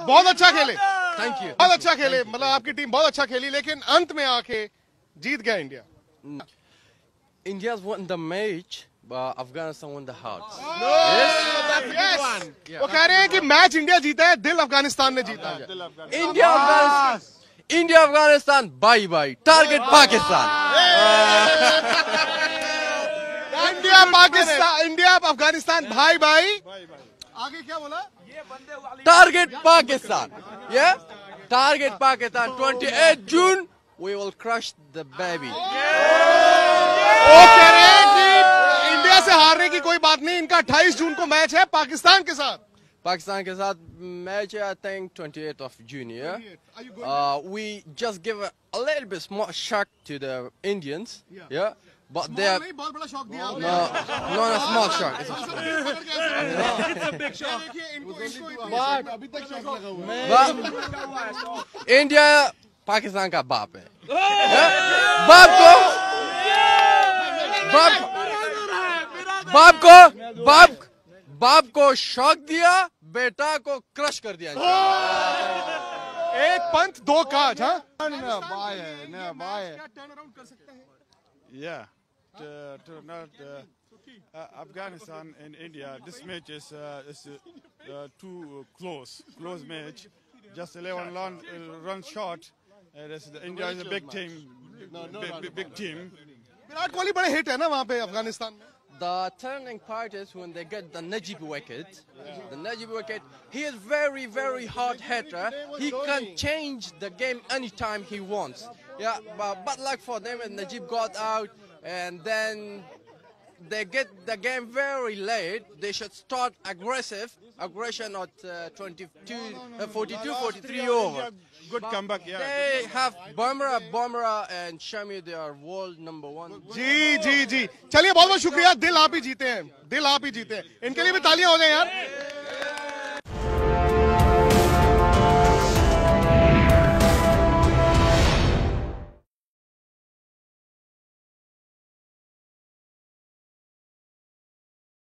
बहुत अच्छा खेले, थैंक यू। बहुत अच्छा खेले, मतलब आपकी टीम बहुत अच्छा खेली, लेकिन अंत में आके जीत गया India. India's won the match, but Afghanistan won the hearts. वो कह रहे हैं कि मैच इंडिया जीता है, दिल अफगानिस्तान ने जीता है। India, Afghanistan, bye bye. Target Pakistan. India Afghanistan भाई भाई। आगे क्या बोला? Target Pakistan. Yeah? Target Pakistan. 28 June, we will crush the baby. वो कह रहे हैं कि इंडिया से हारने की कोई बात नहीं, इनका 28 जून को मैच है पाकिस्तान के साथ। Pakistan के साथ match, I think 28th of June, yeah? We just give a little bit small shock to the Indians, yeah? But they are... बहुत बड़ा शॉक दिया आपने। No, small shock. It's It's a big shock. अभी तक shock लगा हुआ है। India Pakistan का बाप है। बाप को शॉक दिया, बेटा को क्रश कर दिया। एक पंथ दो काज। हाँ, टर्न अराउंड कर सकते हैं। Yeah, not Afghanistan and India. This match is too close match. Just 11 runs short. India is a big team, big team. Virat Kohli बड़े हिट है ना वहाँ पे अफगानिस्तान में। The turning part is when they get the Najib wicket. The Najib wicket, he is very, very hard hitter. He can change the game anytime he wants. Yeah, but like for them, when Najib got out, and then they get the game very late, they should start aggression at 42, 43 over. Good comeback, yeah. They have Bumrah and Shami, they are world number 1. जी। चलिए बहुत बहुत शुक्रिया, दिल आप ही जीते हैं, इनके लिए भी तालियां हो जाए यार।